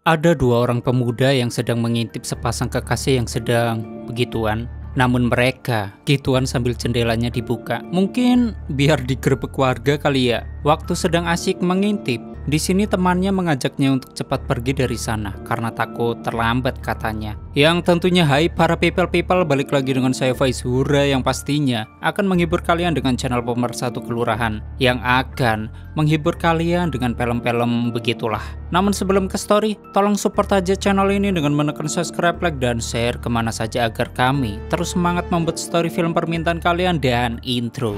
Ada dua orang pemuda yang sedang mengintip sepasang kekasih yang sedang begituan. Namun mereka gituan sambil jendelanya dibuka. Mungkin biar digerebek warga kali ya. Waktu sedang asyik mengintip, di sini temannya mengajaknya untuk cepat pergi dari sana karena takut terlambat katanya. Yang tentunya hai para people, balik lagi dengan saya Faiz Hura yang pastinya akan menghibur kalian dengan channel Pemersatu Kelurahan yang akan menghibur kalian dengan film-film begitulah. Namun sebelum ke story, tolong support aja channel ini dengan menekan subscribe, like, dan share kemana saja agar kami terus semangat membuat story film permintaan kalian dan intro.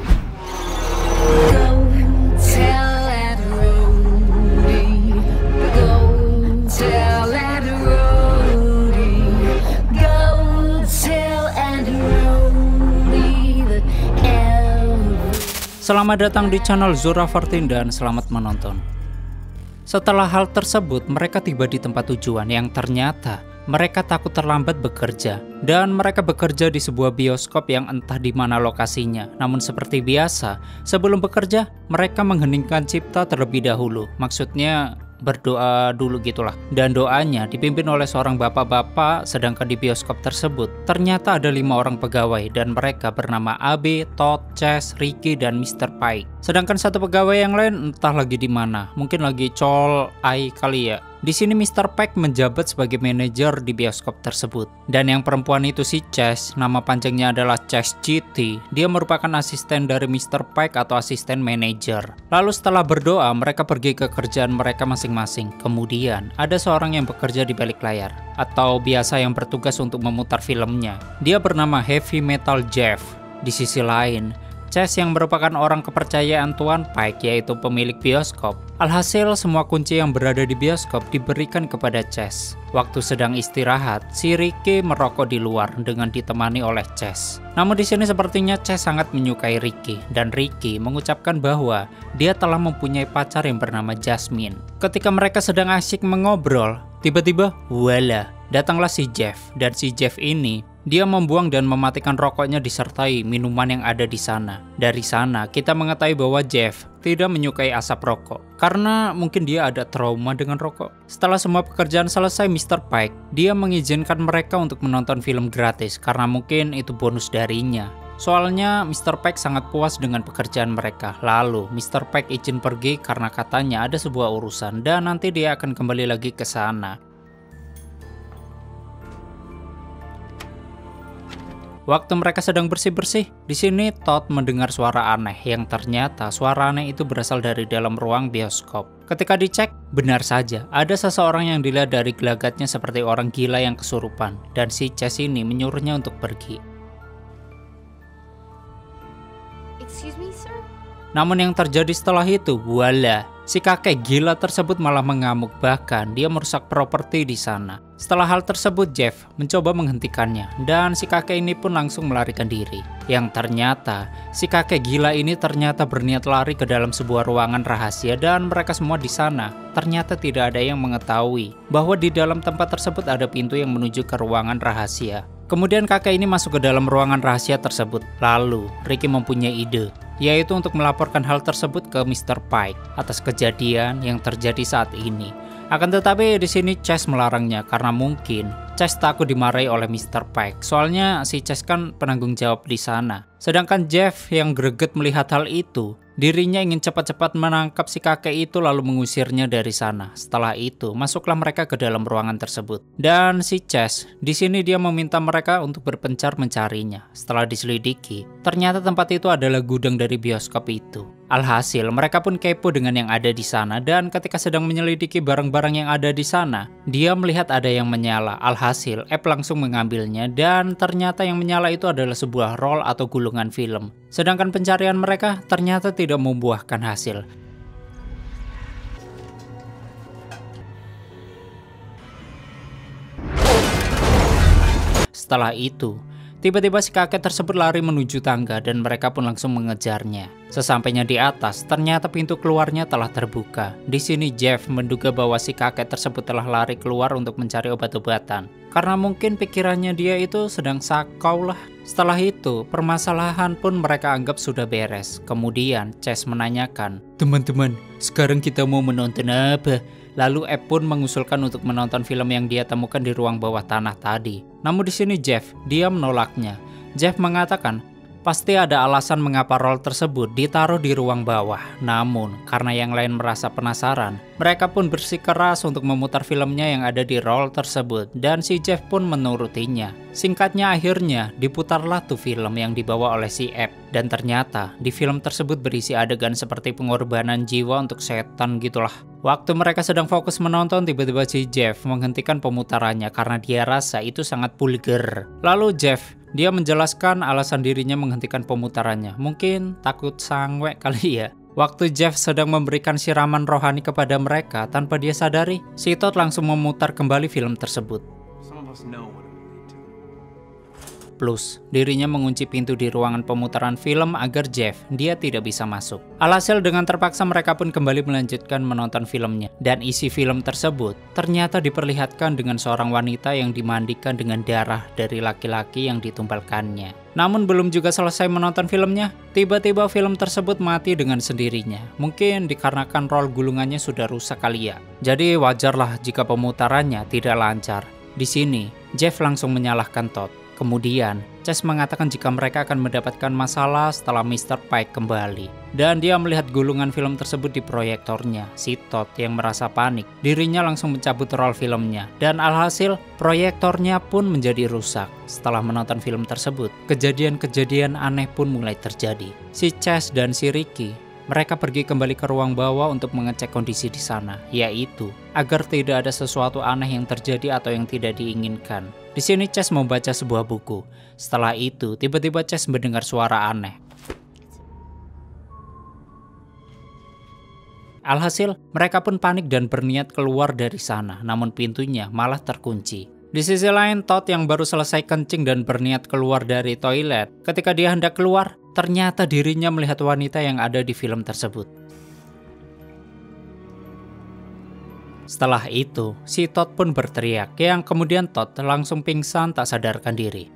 Selamat datang di channel Zora 14 dan selamat menonton. Setelah hal tersebut, mereka tiba di tempat tujuan yang ternyata mereka takut terlambat bekerja. Dan mereka bekerja di sebuah bioskop yang entah di mana lokasinya. Namun seperti biasa, sebelum bekerja, mereka mengheningkan cipta terlebih dahulu. Maksudnya berdoa dulu gitulah. Dan doanya dipimpin oleh seorang bapak-bapak, sedangkan di bioskop tersebut ternyata ada 5 orang pegawai dan mereka bernama AB, Todd, Chess, Ricky, dan Mr. Pike. Sedangkan satu pegawai yang lain entah lagi di mana, mungkin lagi col ai kali ya. Di sini Mr. Pike menjabat sebagai manajer di bioskop tersebut. Dan yang perempuan itu si Chess, nama panjangnya adalah Chess GT. Dia merupakan asisten dari Mr. Pike atau asisten manajer. Lalu setelah berdoa, mereka pergi ke kerjaan mereka masing-masing. Kemudian ada seorang yang bekerja di balik layar, atau biasa yang bertugas untuk memutar filmnya. Dia bernama Heavy Metal Jeff. Di sisi lain, Chess yang merupakan orang kepercayaan Tuan Pike, yaitu pemilik bioskop. Alhasil semua kunci yang berada di bioskop diberikan kepada Chess. Waktu sedang istirahat, si Ricky merokok di luar dengan ditemani oleh Chess. Namun di sini sepertinya Chess sangat menyukai Ricky dan Ricky mengucapkan bahwa dia telah mempunyai pacar yang bernama Jasmine. Ketika mereka sedang asyik mengobrol, tiba-tiba wala, datanglah si Jeff. Dan si Jeff ini dia membuang dan mematikan rokoknya disertai minuman yang ada di sana. Dari sana kita mengetahui bahwa Jeff tidak menyukai asap rokok karena mungkin dia ada trauma dengan rokok. Setelah semua pekerjaan selesai, Mr. Pike dia mengizinkan mereka untuk menonton film gratis karena mungkin itu bonus darinya. Soalnya Mr. Pike sangat puas dengan pekerjaan mereka. Lalu Mr. Pike izin pergi karena katanya ada sebuah urusan dan nanti dia akan kembali lagi ke sana. Waktu mereka sedang bersih-bersih, di sini Todd mendengar suara aneh yang ternyata suara aneh itu berasal dari dalam ruang bioskop. Ketika dicek, benar saja ada seseorang yang dilihat dari gelagatnya seperti orang gila yang kesurupan, dan si Chess ini menyuruhnya untuk pergi. Excuse me, sir? Namun yang terjadi setelah itu, wala, si kakek gila tersebut malah mengamuk, bahkan dia merusak properti di sana. Setelah hal tersebut, Jeff mencoba menghentikannya dan si kakek ini pun langsung melarikan diri. Yang ternyata, si kakek gila ini ternyata berniat lari ke dalam sebuah ruangan rahasia dan mereka semua di sana. Ternyata tidak ada yang mengetahui bahwa di dalam tempat tersebut ada pintu yang menuju ke ruangan rahasia. Kemudian kakek ini masuk ke dalam ruangan rahasia tersebut. Lalu, Ricky mempunyai ide, yaitu untuk melaporkan hal tersebut ke Mr. Pike atas kejadian yang terjadi saat ini. Akan tetapi di sini Chess melarangnya karena mungkin Chess takut dimarahi oleh Mr. Pike. Soalnya si Chess kan penanggung jawab di sana. Sedangkan Jeff yang greget melihat hal itu, dirinya ingin cepat-cepat menangkap si kakek itu lalu mengusirnya dari sana. Setelah itu, masuklah mereka ke dalam ruangan tersebut. Dan si Chess, di sini dia meminta mereka untuk berpencar mencarinya. Setelah diselidiki, ternyata tempat itu adalah gudang dari bioskop itu. Alhasil, mereka pun kepo dengan yang ada di sana dan ketika sedang menyelidiki barang-barang yang ada di sana, dia melihat ada yang menyala. Alhasil, App langsung mengambilnya dan ternyata yang menyala itu adalah sebuah roll atau gulungan film. Sedangkan pencarian mereka ternyata tidak membuahkan hasil. Setelah itu, tiba-tiba si kakek tersebut lari menuju tangga dan mereka pun langsung mengejarnya. Sesampainya di atas, ternyata pintu keluarnya telah terbuka. Di sini Jeff menduga bahwa si kakek tersebut telah lari keluar untuk mencari obat-obatan. Karena mungkin pikirannya dia itu sedang sakau lah. Setelah itu, permasalahan pun mereka anggap sudah beres. Kemudian, Chess menanyakan, "Teman-teman, sekarang kita mau menonton apa?" Lalu Abe pun mengusulkan untuk menonton film yang dia temukan di ruang bawah tanah tadi. Namun di sini Jeff, dia menolaknya. Jeff mengatakan, pasti ada alasan mengapa roll tersebut ditaruh di ruang bawah. Namun, karena yang lain merasa penasaran, mereka pun bersikeras untuk memutar filmnya yang ada di roll tersebut. Dan si Jeff pun menurutinya. Singkatnya akhirnya, diputarlah tuh film yang dibawa oleh si Abe. Dan ternyata, di film tersebut berisi adegan seperti pengorbanan jiwa untuk setan gitulah. Waktu mereka sedang fokus menonton, tiba-tiba si Jeff menghentikan pemutarannya karena dia rasa itu sangat vulgar. Lalu Jeff, dia menjelaskan alasan dirinya menghentikan pemutarannya. Mungkin takut sangwek kali ya. Waktu Jeff sedang memberikan siraman rohani kepada mereka tanpa dia sadari, si Todd langsung memutar kembali film tersebut. Plus, dirinya mengunci pintu di ruangan pemutaran film agar Jeff, dia tidak bisa masuk. Alhasil dengan terpaksa mereka pun kembali melanjutkan menonton filmnya. Dan isi film tersebut ternyata diperlihatkan dengan seorang wanita yang dimandikan dengan darah dari laki-laki yang ditumpalkannya. Namun belum juga selesai menonton filmnya, tiba-tiba film tersebut mati dengan sendirinya. Mungkin dikarenakan roll gulungannya sudah rusak kali ya. Jadi wajarlah jika pemutarannya tidak lancar. Di sini, Jeff langsung menyalahkan Todd. Kemudian, Chase mengatakan jika mereka akan mendapatkan masalah setelah Mr. Pike kembali. Dan dia melihat gulungan film tersebut di proyektornya. Si Todd yang merasa panik, dirinya langsung mencabut roll filmnya. Dan alhasil, proyektornya pun menjadi rusak. Setelah menonton film tersebut, kejadian-kejadian aneh pun mulai terjadi. Si Chase dan si Ricky, mereka pergi kembali ke ruang bawah untuk mengecek kondisi di sana, yaitu agar tidak ada sesuatu aneh yang terjadi atau yang tidak diinginkan. Di sini Chase membaca sebuah buku. Setelah itu, tiba-tiba Chase mendengar suara aneh. Alhasil, mereka pun panik dan berniat keluar dari sana, namun pintunya malah terkunci. Di sisi lain, Todd yang baru selesai kencing dan berniat keluar dari toilet. Ketika dia hendak keluar, ternyata dirinya melihat wanita yang ada di film tersebut. Setelah itu, si Todd pun berteriak, yang kemudian Todd langsung pingsan tak sadarkan diri.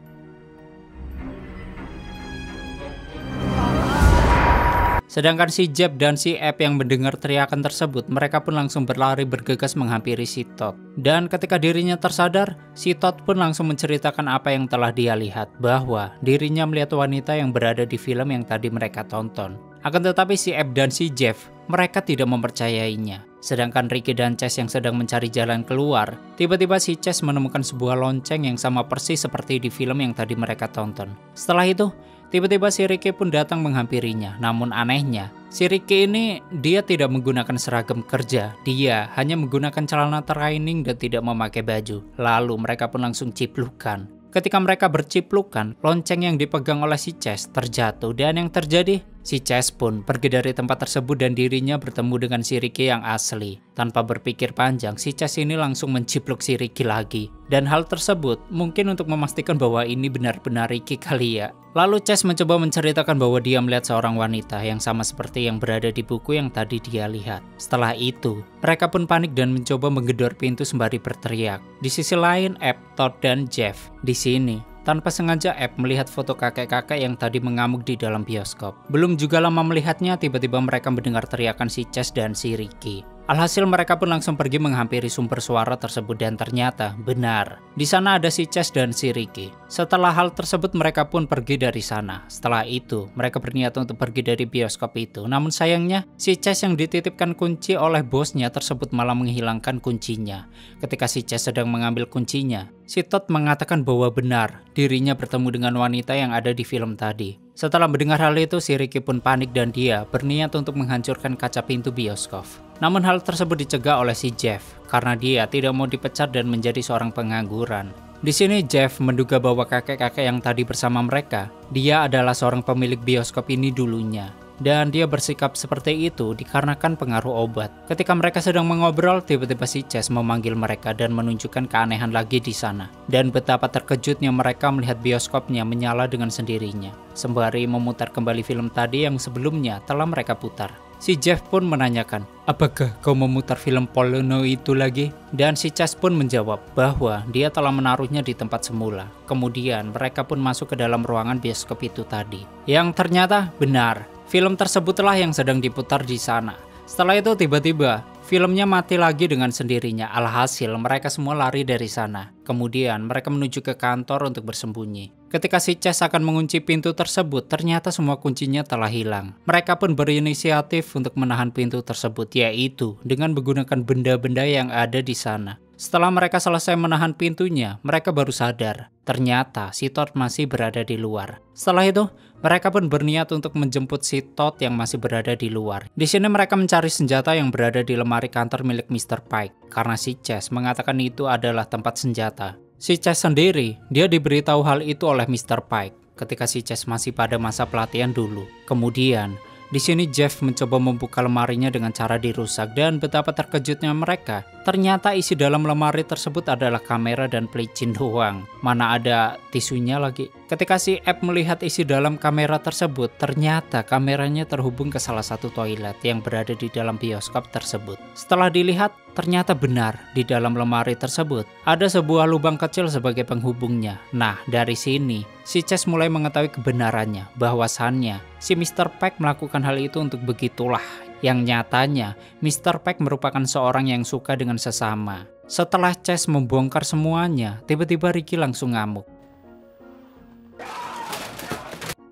Sedangkan si Jeff dan si Abe yang mendengar teriakan tersebut, mereka pun langsung berlari bergegas menghampiri si Todd. Dan ketika dirinya tersadar, si Todd pun langsung menceritakan apa yang telah dia lihat, bahwa dirinya melihat wanita yang berada di film yang tadi mereka tonton. Akan tetapi si Abe dan si Jeff, mereka tidak mempercayainya. Sedangkan Ricky dan Chase yang sedang mencari jalan keluar, tiba-tiba si Chase menemukan sebuah lonceng yang sama persis seperti di film yang tadi mereka tonton. Setelah itu, tiba-tiba si Ricky pun datang menghampirinya. Namun anehnya, si Ricky ini dia tidak menggunakan seragam kerja. Dia hanya menggunakan celana training dan tidak memakai baju. Lalu mereka pun langsung ciplukan. Ketika mereka berciplukan, lonceng yang dipegang oleh si Chase terjatuh. Dan yang terjadi, si Chase pun pergi dari tempat tersebut dan dirinya bertemu dengan si Ricky yang asli. Tanpa berpikir panjang, si Chase ini langsung mencipluk si Ricky lagi. Dan hal tersebut mungkin untuk memastikan bahwa ini benar-benar Ricky kali ya. Lalu Chase mencoba menceritakan bahwa dia melihat seorang wanita yang sama seperti yang berada di buku yang tadi dia lihat. Setelah itu, mereka pun panik dan mencoba menggedor pintu sembari berteriak. Di sisi lain, Abe, Todd, dan Jeff. Di sini, tanpa sengaja Abe melihat foto kakek-kakek yang tadi mengamuk di dalam bioskop. Belum juga lama melihatnya, tiba-tiba mereka mendengar teriakan si Chase dan si Ricky. Alhasil mereka pun langsung pergi menghampiri sumber suara tersebut dan ternyata benar. Di sana ada si Chase dan si Ricky. Setelah hal tersebut mereka pun pergi dari sana. Setelah itu mereka berniat untuk pergi dari bioskop itu. Namun sayangnya si Chase yang dititipkan kunci oleh bosnya tersebut malah menghilangkan kuncinya. Ketika si Chase sedang mengambil kuncinya, si Todd mengatakan bahwa benar dirinya bertemu dengan wanita yang ada di film tadi. Setelah mendengar hal itu, si Ricky pun panik dan dia berniat untuk menghancurkan kaca pintu bioskop. Namun hal tersebut dicegah oleh si Jeff karena dia tidak mau dipecat dan menjadi seorang pengangguran. Di sini Jeff menduga bahwa kakek-kakek yang tadi bersama mereka, dia adalah seorang pemilik bioskop ini dulunya. Dan dia bersikap seperti itu dikarenakan pengaruh obat. Ketika mereka sedang mengobrol, tiba-tiba si Chase memanggil mereka dan menunjukkan keanehan lagi di sana. Dan betapa terkejutnya mereka melihat bioskopnya menyala dengan sendirinya, sembari memutar kembali film tadi yang sebelumnya telah mereka putar. Si Jeff pun menanyakan, apakah kau memutar film porno itu lagi? Dan si Chase pun menjawab bahwa dia telah menaruhnya di tempat semula. Kemudian mereka pun masuk ke dalam ruangan bioskop itu tadi. Yang ternyata benar, film tersebutlah yang sedang diputar di sana. Setelah itu tiba-tiba Filmnya mati lagi dengan sendirinya. Alhasil mereka semua lari dari sana. Kemudian mereka menuju ke kantor untuk bersembunyi. Ketika si Chase akan mengunci pintu tersebut, ternyata semua kuncinya telah hilang. Mereka pun berinisiatif untuk menahan pintu tersebut, yaitu dengan menggunakan benda-benda yang ada di sana. Setelah mereka selesai menahan pintunya, mereka baru sadar. Ternyata si Todd masih berada di luar. Setelah itu, mereka pun berniat untuk menjemput si Todd yang masih berada di luar. Di sini mereka mencari senjata yang berada di lemari kantor milik Mr. Pike, karena si Chase mengatakan itu adalah tempat senjata. Si Chase sendiri, dia diberitahu hal itu oleh Mr. Pike ketika si Chase masih pada masa pelatihan dulu. Kemudian, di sini Jeff mencoba membuka lemarinya dengan cara dirusak dan betapa terkejutnya mereka. Ternyata isi dalam lemari tersebut adalah kamera dan pelicin doang. Mana ada tisunya lagi. Ketika si App melihat isi dalam kamera tersebut, ternyata kameranya terhubung ke salah satu toilet yang berada di dalam bioskop tersebut. Setelah dilihat, ternyata benar di dalam lemari tersebut ada sebuah lubang kecil sebagai penghubungnya. Nah, dari sini si Chase mulai mengetahui kebenarannya bahwasannya si Mr. Pike melakukan hal itu untuk begitulah. Yang nyatanya, Mr. Pike merupakan seorang yang suka dengan sesama. Setelah Chase membongkar semuanya, tiba-tiba Ricky langsung ngamuk.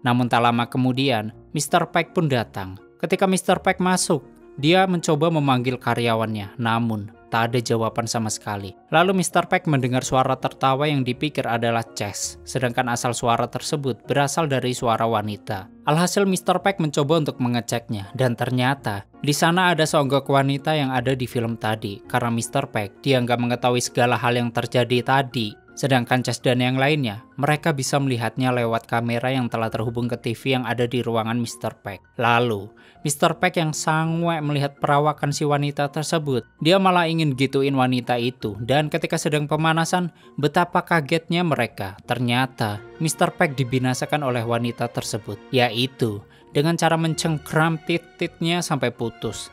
Namun tak lama kemudian, Mr. Pike pun datang. Ketika Mr. Pike masuk, dia mencoba memanggil karyawannya, namun tak ada jawaban sama sekali. Lalu Mr. Pike mendengar suara tertawa yang dipikir adalah Chase, sedangkan asal suara tersebut berasal dari suara wanita. Alhasil Mr. Pike mencoba untuk mengeceknya, dan ternyata di sana ada seonggok wanita yang ada di film tadi. Karena Mr. Pike, dia nggak mengetahui segala hal yang terjadi tadi. Sedangkan Chase dan yang lainnya, mereka bisa melihatnya lewat kamera yang telah terhubung ke TV yang ada di ruangan Mr. Pike. Lalu, Mr. Pike yang sangat melihat perawakan si wanita tersebut, dia malah ingin gituin wanita itu. Dan ketika sedang pemanasan, betapa kagetnya mereka. Ternyata, Mr. Pike dibinasakan oleh wanita tersebut, yaitu dengan cara mencengkram titiknya sampai putus.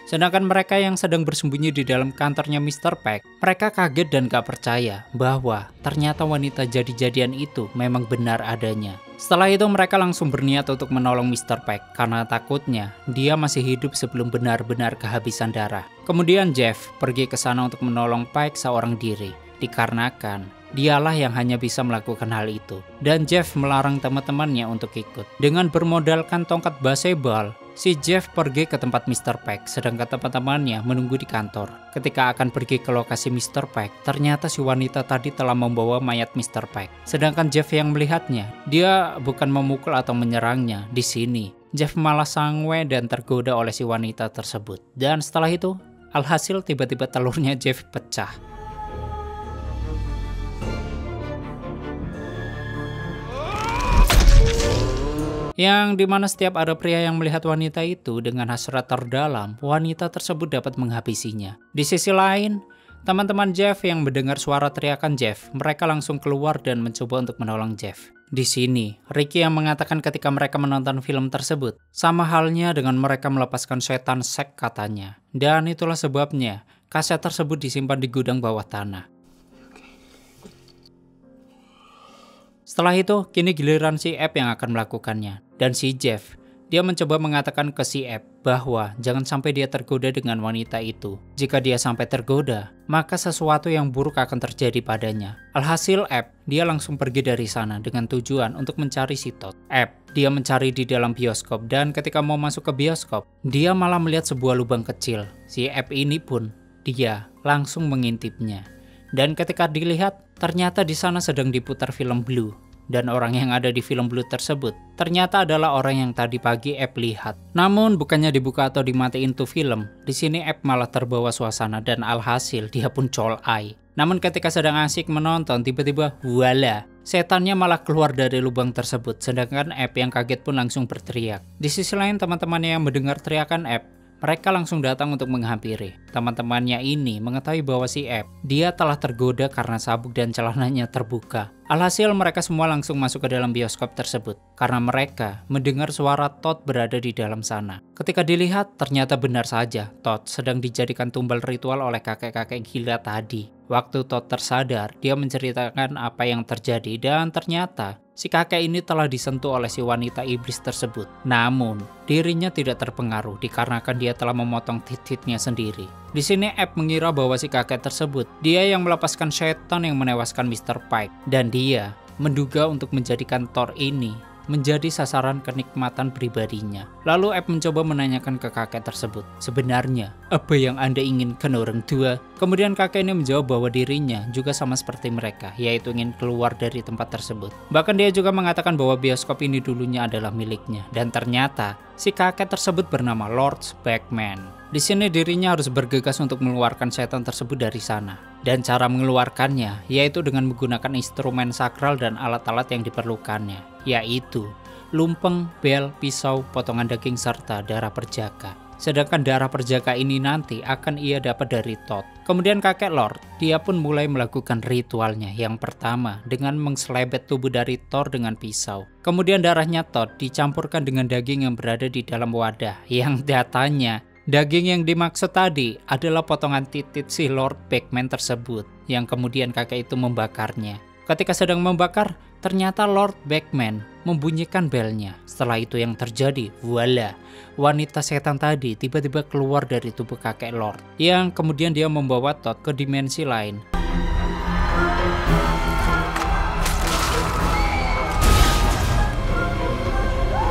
Sedangkan mereka yang sedang bersembunyi di dalam kantornya Mr. Pike, mereka kaget dan gak percaya bahwa ternyata wanita jadi-jadian itu memang benar adanya. Setelah itu mereka langsung berniat untuk menolong Mr. Pike karena takutnya dia masih hidup sebelum benar-benar kehabisan darah. Kemudian Jeff pergi ke sana untuk menolong Pike seorang diri, dikarenakan dialah yang hanya bisa melakukan hal itu. Dan Jeff melarang teman-temannya untuk ikut. Dengan bermodalkan tongkat baseball, si Jeff pergi ke tempat Mr. Pike, sedangkan teman-temannya menunggu di kantor. Ketika akan pergi ke lokasi Mr. Pike, ternyata si wanita tadi telah membawa mayat Mr. Pike. Sedangkan Jeff yang melihatnya, dia bukan memukul atau menyerangnya. Di sini, Jeff malah sangwe dan tergoda oleh si wanita tersebut. Dan setelah itu, alhasil tiba-tiba telurnya Jeff pecah. Yang dimana setiap ada pria yang melihat wanita itu dengan hasrat terdalam, wanita tersebut dapat menghabisinya. Di sisi lain, teman-teman Jeff yang mendengar suara teriakan Jeff, mereka langsung keluar dan mencoba untuk menolong Jeff. Di sini, Ricky yang mengatakan ketika mereka menonton film tersebut, sama halnya dengan mereka melepaskan setan sek katanya. Dan itulah sebabnya, kaset tersebut disimpan di gudang bawah tanah. Setelah itu, kini giliran si App yang akan melakukannya. Dan si Jeff, dia mencoba mengatakan ke si App bahwa jangan sampai dia tergoda dengan wanita itu. Jika dia sampai tergoda, maka sesuatu yang buruk akan terjadi padanya. Alhasil App, dia langsung pergi dari sana dengan tujuan untuk mencari si Todd. App, dia mencari di dalam bioskop dan ketika mau masuk ke bioskop, dia malah melihat sebuah lubang kecil. Si App ini pun, dia langsung mengintipnya. Dan ketika dilihat, ternyata di sana sedang diputar film Blue. Dan orang yang ada di film Blue tersebut ternyata adalah orang yang tadi pagi App lihat. Namun bukannya dibuka atau dimatiin tuh film, di sini App malah terbawa suasana dan alhasil dia pun colai. Namun ketika sedang asik menonton, tiba-tiba voila, setannya malah keluar dari lubang tersebut. Sedangkan App yang kaget pun langsung berteriak. Di sisi lain teman-temannya yang mendengar teriakan App, mereka langsung datang untuk menghampiri. Teman-temannya ini mengetahui bahwa si App, dia telah tergoda karena sabuk dan celananya terbuka. Alhasil mereka semua langsung masuk ke dalam bioskop tersebut karena mereka mendengar suara Todd berada di dalam sana. Ketika dilihat, ternyata benar saja Todd sedang dijadikan tumbal ritual oleh kakek-kakek gila tadi. Waktu Todd tersadar, dia menceritakan apa yang terjadi dan ternyata si kakek ini telah disentuh oleh si wanita iblis tersebut. Namun, dirinya tidak terpengaruh dikarenakan dia telah memotong titiknya sendiri. Di sini Abe mengira bahwa si kakek tersebut, dia yang melepaskan setan yang menewaskan Mr. Pike. Dan dia menduga untuk menjadikan Thor ini menjadi sasaran kenikmatan pribadinya. Lalu Abe mencoba menanyakan ke kakek tersebut, sebenarnya apa yang Anda inginkan orang tua? Kemudian kakek ini menjawab bahwa dirinya juga sama seperti mereka, yaitu ingin keluar dari tempat tersebut. Bahkan dia juga mengatakan bahwa bioskop ini dulunya adalah miliknya. Dan ternyata si kakek tersebut bernama Lord Beckman. Di sini dirinya harus bergegas untuk mengeluarkan setan tersebut dari sana. Dan cara mengeluarkannya yaitu dengan menggunakan instrumen sakral dan alat-alat yang diperlukannya, yaitu lumpeng, bel, pisau, potongan daging, serta darah perjaka. Sedangkan darah perjaka ini nanti akan ia dapat dari Todd. Kemudian kakek Lord, dia pun mulai melakukan ritualnya. Yang pertama dengan mengselebet tubuh dari Thor dengan pisau. Kemudian darahnya Todd dicampurkan dengan daging yang berada di dalam wadah, yang datanya daging yang dimaksud tadi adalah potongan titik si Lord Beckman tersebut, yang kemudian kakek itu membakarnya. Ketika sedang membakar, ternyata Lord Beckman membunyikan belnya. Setelah itu yang terjadi, voila, wanita setan tadi tiba-tiba keluar dari tubuh kakek Lord, yang kemudian dia membawa Todd ke dimensi lain.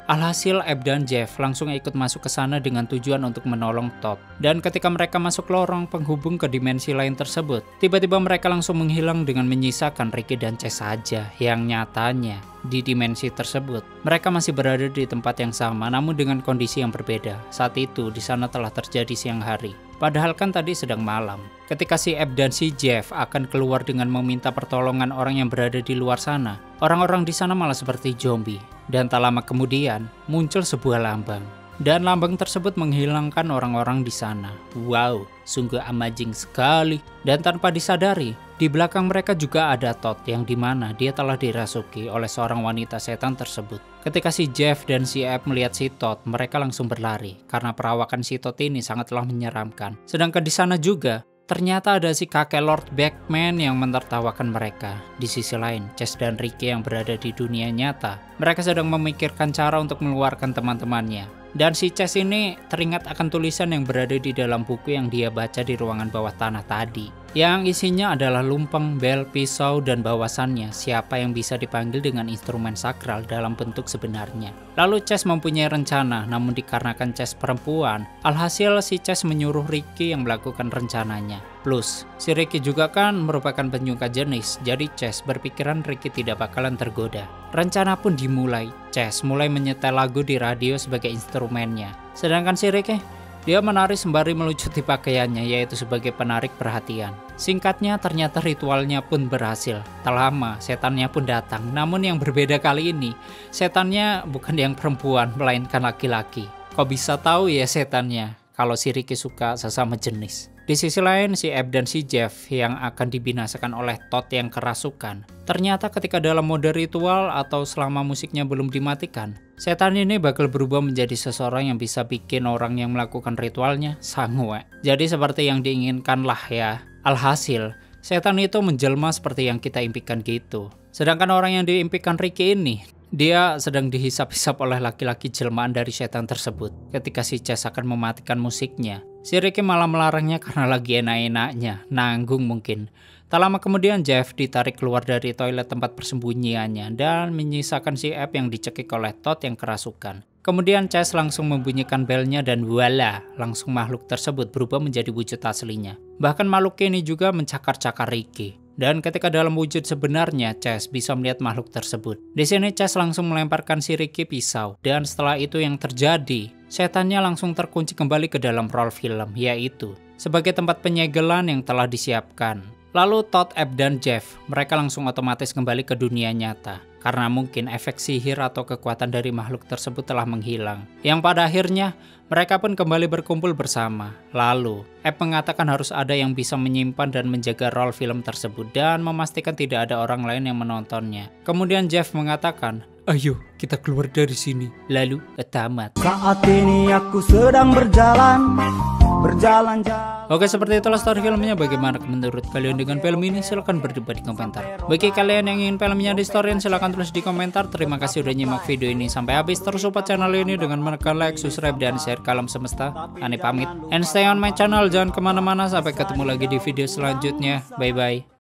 Alhasil Abe dan Jeff langsung ikut masuk ke sana dengan tujuan untuk menolong Todd. Dan ketika mereka masuk lorong penghubung ke dimensi lain tersebut, tiba-tiba mereka langsung menghilang dengan menyisakan Ricky dan Chase saja. Yang nyatanya di dimensi tersebut mereka masih berada di tempat yang sama namun dengan kondisi yang berbeda. Saat itu di sana telah terjadi siang hari. Padahal kan tadi sedang malam. Ketika si Abe dan si Jeff akan keluar dengan meminta pertolongan orang yang berada di luar sana, orang-orang di sana malah seperti zombie. Dan tak lama kemudian muncul sebuah lambang. Dan lambang tersebut menghilangkan orang-orang di sana. Wow, sungguh amazing sekali. Dan tanpa disadari, di belakang mereka juga ada Todd yang dimana dia telah dirasuki oleh seorang wanita setan tersebut. Ketika si Jeff dan si Abe melihat si Todd, mereka langsung berlari karena perawakan si Todd ini sangatlah menyeramkan. Sedangkan di sana juga ternyata ada si kakek Lord Beckman yang menertawakan mereka. Di sisi lain, Chase dan Ricky yang berada di dunia nyata, mereka sedang memikirkan cara untuk mengeluarkan teman-temannya. Dan si Chase ini teringat akan tulisan yang berada di dalam buku yang dia baca di ruangan bawah tanah tadi, yang isinya adalah lumpeng, bel, pisau, dan bahwasannya siapa yang bisa dipanggil dengan instrumen sakral dalam bentuk sebenarnya. Lalu Chase mempunyai rencana, namun dikarenakan Chase perempuan, alhasil si Chase menyuruh Ricky yang melakukan rencananya. Plus, si Ricky juga kan merupakan penyuka jenis, jadi Chase berpikiran Ricky tidak bakalan tergoda. Rencana pun dimulai. Chase mulai menyetel lagu di radio sebagai instrumennya. Sedangkan si Ricky, dia menari sembari melucuti pakaiannya, yaitu sebagai penarik perhatian. Singkatnya, ternyata ritualnya pun berhasil. Tak lama, setannya pun datang. Namun yang berbeda kali ini, setannya bukan yang perempuan, melainkan laki-laki. Kok bisa tahu ya setannya kalau si Ricky suka sesama jenis? Di sisi lain, si Abe dan si Jeff yang akan dibinasakan oleh Todd yang kerasukan. Ternyata ketika dalam mode ritual atau selama musiknya belum dimatikan, setan ini bakal berubah menjadi seseorang yang bisa bikin orang yang melakukan ritualnya sangue. Jadi seperti yang diinginkan lah ya. Alhasil, setan itu menjelma seperti yang kita impikan gitu. Sedangkan orang yang diimpikan Ricky ini, dia sedang dihisap-hisap oleh laki-laki jelmaan dari setan tersebut. Ketika si Chase akan mematikan musiknya, si Ricky malah melarangnya karena lagi enak-enaknya, nanggung mungkin. Tak lama kemudian Jeff ditarik keluar dari toilet tempat persembunyiannya dan menyisakan si Abe yang dicekik oleh Todd yang kerasukan. Kemudian Chase langsung membunyikan belnya dan voila, langsung makhluk tersebut berubah menjadi wujud aslinya. Bahkan makhluk ini juga mencakar-cakar Ricky. Dan ketika dalam wujud sebenarnya, Chase bisa melihat makhluk tersebut. Di sini Chase langsung melemparkan si Ricky pisau. Dan setelah itu yang terjadi, setannya langsung terkunci kembali ke dalam roll film, yaitu sebagai tempat penyegelan yang telah disiapkan. Lalu Todd, Abe, dan Jeff, mereka langsung otomatis kembali ke dunia nyata. Karena mungkin efek sihir atau kekuatan dari makhluk tersebut telah menghilang. Yang pada akhirnya, mereka pun kembali berkumpul bersama. Lalu, Abe mengatakan harus ada yang bisa menyimpan dan menjaga roll film tersebut dan memastikan tidak ada orang lain yang menontonnya. Kemudian Jeff mengatakan, Ayo kita keluar dari sini. Lalu tamat. Saat ini aku sedang berjalan. Oke, seperti itulah story filmnya. Bagaimana menurut kalian dengan film ini? Silahkan berdebat di komentar. Bagi kalian yang ingin filmnya di storyin, silahkan tulis di komentar. Terima kasih udah nyimak video ini sampai habis. Terus support channel ini dengan menekan like, subscribe, dan share ke alam semesta. Ani pamit. And stay on my channel. Jangan kemana-mana. Sampai ketemu lagi di video selanjutnya. Bye-bye.